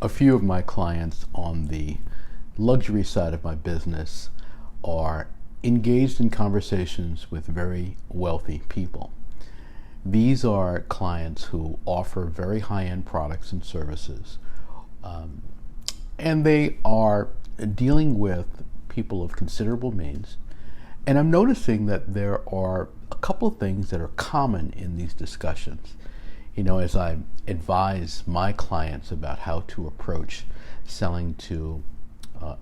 A few of my clients on the luxury side of my business are engaged in conversations with very wealthy people. These are clients who offer very high-end products and services, and they are dealing with people of considerable means. And I'm noticing that there are a couple of things that are common in these discussions. As I advise my clients about how to approach selling to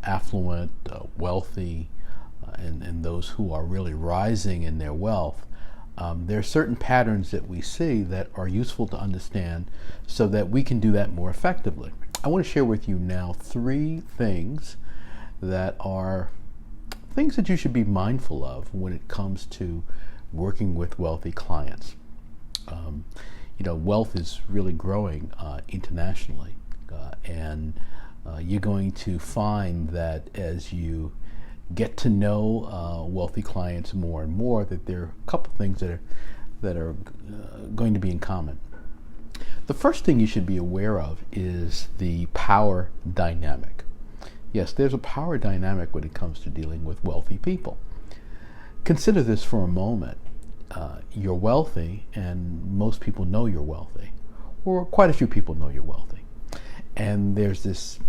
affluent, wealthy, and those who are really rising in their wealth, there are certain patterns that we see that are useful to understand so that we can do that more effectively. I want to share with you now 3 things that are things that you should be mindful of when it comes to working with wealthy clients. Wealth is really growing internationally, and you're going to find that as you get to know wealthy clients more and more, that there are a couple things that are going to be in common. The first thing you should be aware of is the power dynamic. Yes, there's a power dynamic when it comes to dealing with wealthy people. Consider this for a moment. You're wealthy, and most people know you're wealthy, or quite a few people know you're wealthy. And there's this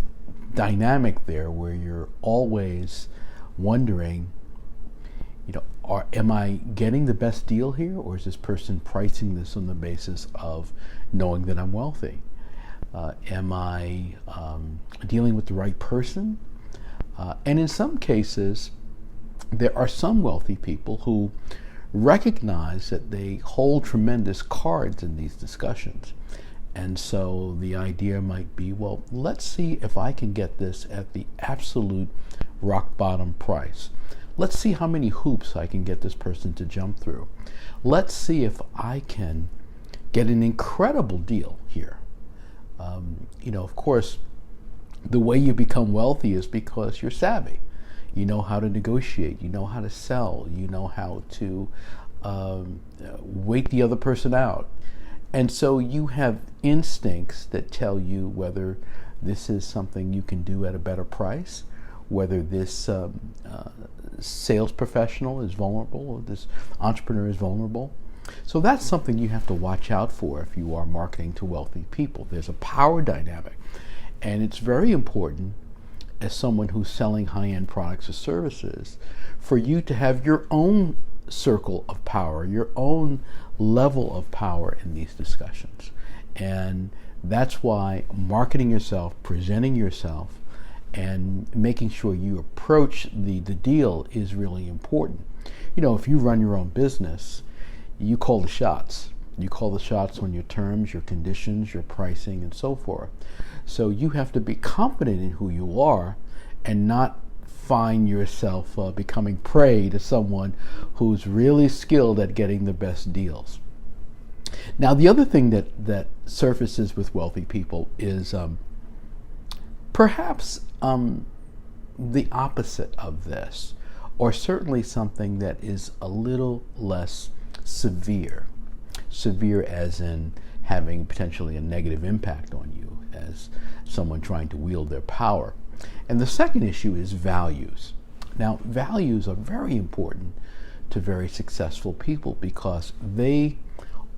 dynamic there where you're always wondering, am I getting the best deal here, or is this person pricing this on the basis of knowing that I'm wealthy? Am I dealing with the right person? And in some cases, there are some wealthy people who recognize that they hold tremendous cards in these discussions. And so the idea might be, well, let's see if I can get this at the absolute rock bottom price. Let's see how many hoops I can get this person to jump through. Let's see if I can get an incredible deal here. Of course, the way you become wealthy is because you're savvy. You know how to negotiate. You know how to sell. You know how to wait the other person out. And so you have instincts that tell you whether this is something you can do at a better price, whether this sales professional is vulnerable or this entrepreneur is vulnerable. So that's something you have to watch out for if you are marketing to wealthy people. There's a power dynamic. And it's very important, as someone who's selling high-end products or services, for you to have your own circle of power, your own level of power in these discussions. And that's why marketing yourself, presenting yourself, and making sure you approach the deal is really important. If you run your own business, you call the shots. You call the shots on your terms, your conditions, your pricing, and so forth. So you have to be confident in who you are and not find yourself becoming prey to someone who's really skilled at getting the best deals. Now, the other thing that surfaces with wealthy people is perhaps the opposite of this, or certainly something that is a little less severe. Severe as in having potentially a negative impact on you as someone trying to wield their power. And the second issue is values. Now, values are very important to very successful people because they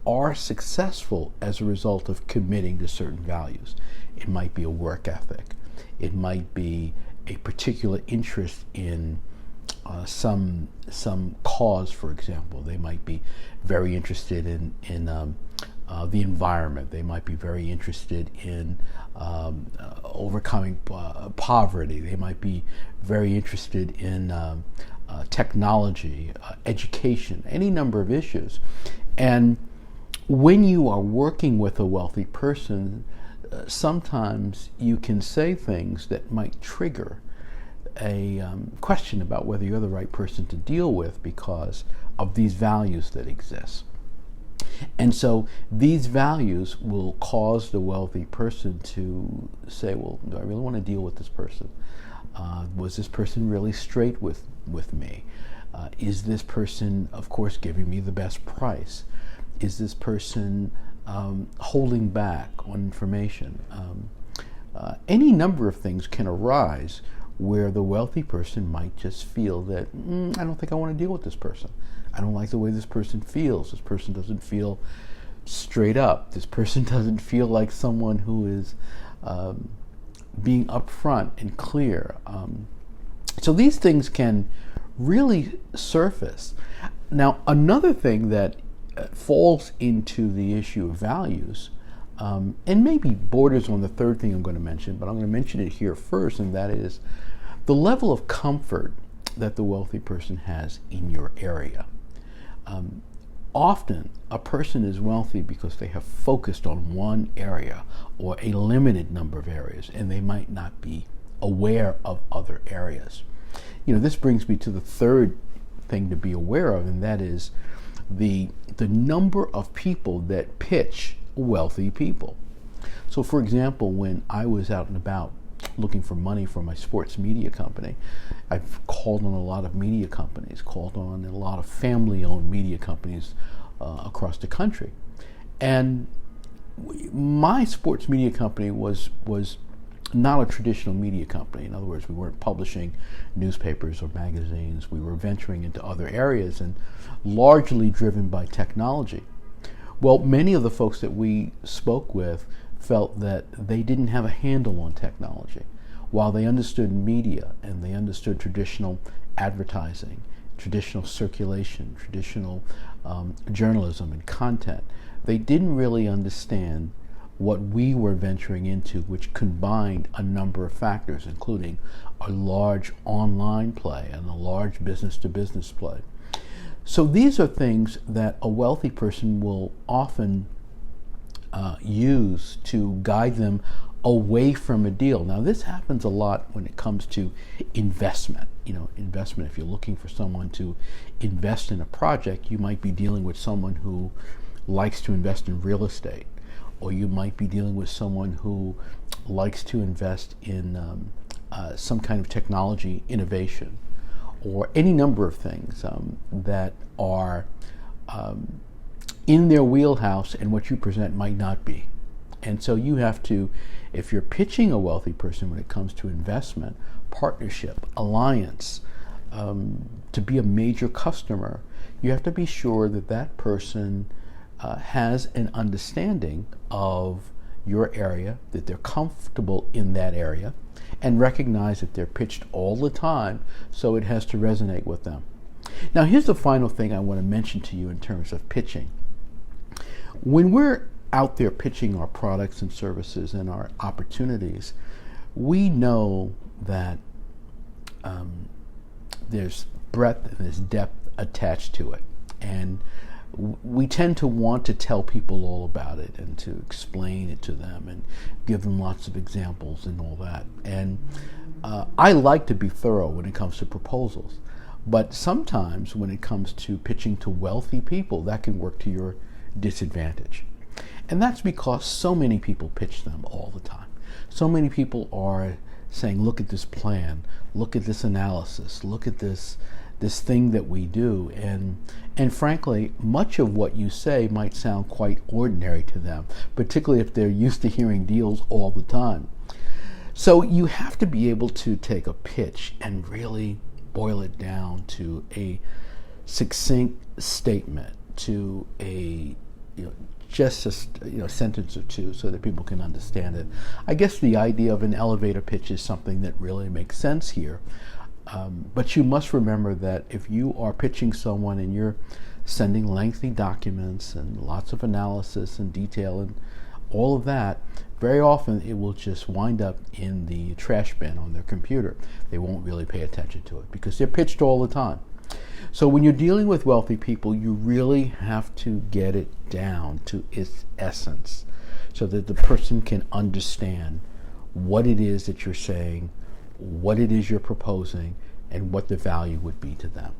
are successful as a result of committing to certain values. It might be a work ethic. It might be a particular interest in some cause, for example. They might be very interested in the environment. They might be very interested in overcoming poverty. They might be very interested in technology, education, any number of issues. And when you are working with a wealthy person, sometimes you can say things that might trigger a question about whether you're the right person to deal with because of these values that exist. And so these values will cause the wealthy person to say, well, do I really want to deal with this person? Was this person really straight with me? Is this person, of course, giving me the best price? Is this person holding back on information? any number of things can arise where the wealthy person might just feel that, I don't think I want to deal with this person. I don't like the way this person feels. This person doesn't feel straight up. This person doesn't feel like someone who is being upfront and clear. So these things can really surface. Now, another thing that falls into the issue of values, and maybe borders on the third thing I'm going to mention, but I'm going to mention it here first, and that is the level of comfort that the wealthy person has in your area. Often, a person is wealthy because they have focused on one area or a limited number of areas, and they might not be aware of other areas. This brings me to the third thing to be aware of, and that is the number of people that pitch wealthy people. So, for example, when I was out and about looking for money for my sports media company, I've called on a lot of media companies, called on a lot of family-owned media companies across the country. And my sports media company was not a traditional media company. In other words, we weren't publishing newspapers or magazines. We were venturing into other areas and largely driven by technology. Well, many of the folks that we spoke with felt that they didn't have a handle on technology. While they understood media and they understood traditional advertising, traditional circulation, traditional journalism and content, they didn't really understand what we were venturing into, which combined a number of factors, including a large online play and a large business-to-business play. So these are things that a wealthy person will often use to guide them away from a deal. Now, this happens a lot when it comes to investment. Investment, if you're looking for someone to invest in a project, you might be dealing with someone who likes to invest in real estate, or you might be dealing with someone who likes to invest in some kind of technology innovation, or any number of things that are in their wheelhouse and what you present might not be. And so you have to, if you're pitching a wealthy person when it comes to investment, partnership, alliance, to be a major customer, you have to be sure that that person has an understanding of your area, that they're comfortable in that area, and recognize that they're pitched all the time, so it has to resonate with them. Now, here's the final thing I want to mention to you in terms of pitching. When we're out there pitching our products and services and our opportunities, we know that there's breadth and there's depth attached to it. And we tend to want to tell people all about it and to explain it to them and give them lots of examples and all that. And I like to be thorough when it comes to proposals. But sometimes when it comes to pitching to wealthy people, that can work to your disadvantage. And that's because so many people pitch them all the time. So many people are saying, look at this plan, look at this analysis, look at this thing that we do. And frankly, much of what you say might sound quite ordinary to them, particularly if they're used to hearing deals all the time. So you have to be able to take a pitch and really boil it down to a succinct statement, to a just a sentence or two, so that people can understand it. I guess the idea of an elevator pitch is something that really makes sense here. But you must remember that if you are pitching someone and you're sending lengthy documents and lots of analysis and detail and all of that, very often it will just wind up in the trash bin on their computer. They won't really pay attention to it because they're pitched all the time. So when you're dealing with wealthy people, you really have to get it down to its essence so that the person can understand what it is that you're saying, what it is you're proposing, and what the value would be to them.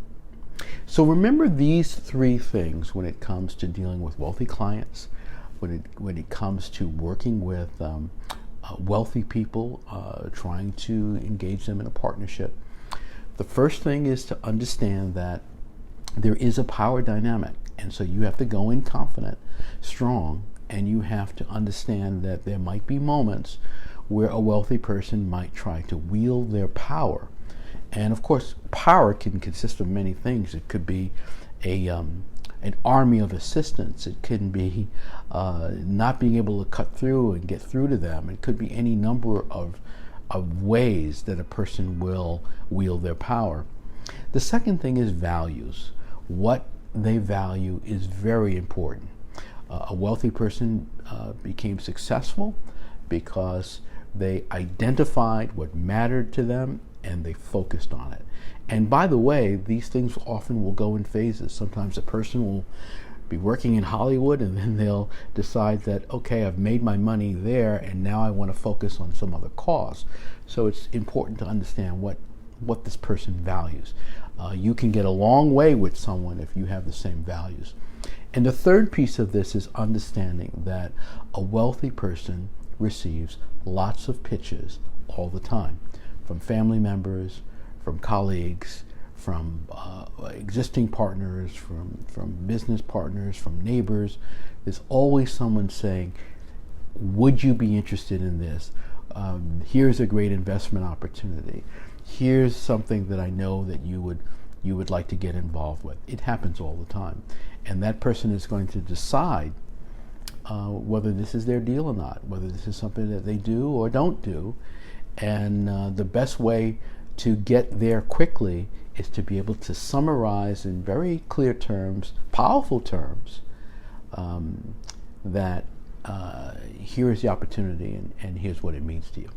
So remember these three things when it comes to dealing with wealthy clients, when it comes to working with wealthy people, trying to engage them in a partnership. The first thing is to understand that there is a power dynamic, and so you have to go in confident, strong, and you have to understand that there might be moments where a wealthy person might try to wield their power. And of course, power can consist of many things. It could be an army of assistants. It can be not being able to cut through and get through to them. It could be any number of ways that a person will wield their power. The second thing is values. What they value is very important. A wealthy person became successful because they identified what mattered to them and they focused on it. And by the way, these things often will go in phases. Sometimes a person will be working in Hollywood and then they'll decide that, okay, I've made my money there and now I want to focus on some other cause. So it's important to understand what this person values. You can get a long way with someone if you have the same values. And the third piece of this is understanding that a wealthy person receives lots of pitches all the time from family members, from colleagues, from existing partners, from business partners, from neighbors. There's always someone saying, would you be interested in this? Here's a great investment opportunity. Here's something that I know that you would like to get involved with. It happens all the time. And that person is going to decide whether this is their deal or not, whether this is something that they do or don't do. And the best way to get there quickly is to be able to summarize in very clear terms, powerful terms, that here is the opportunity and here's what it means to you.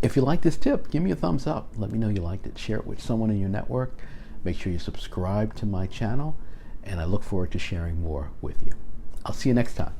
If you like this tip, give me a thumbs up. Let me know you liked it. Share it with someone in your network. Make sure you subscribe to my channel, and I look forward to sharing more with you. I'll see you next time.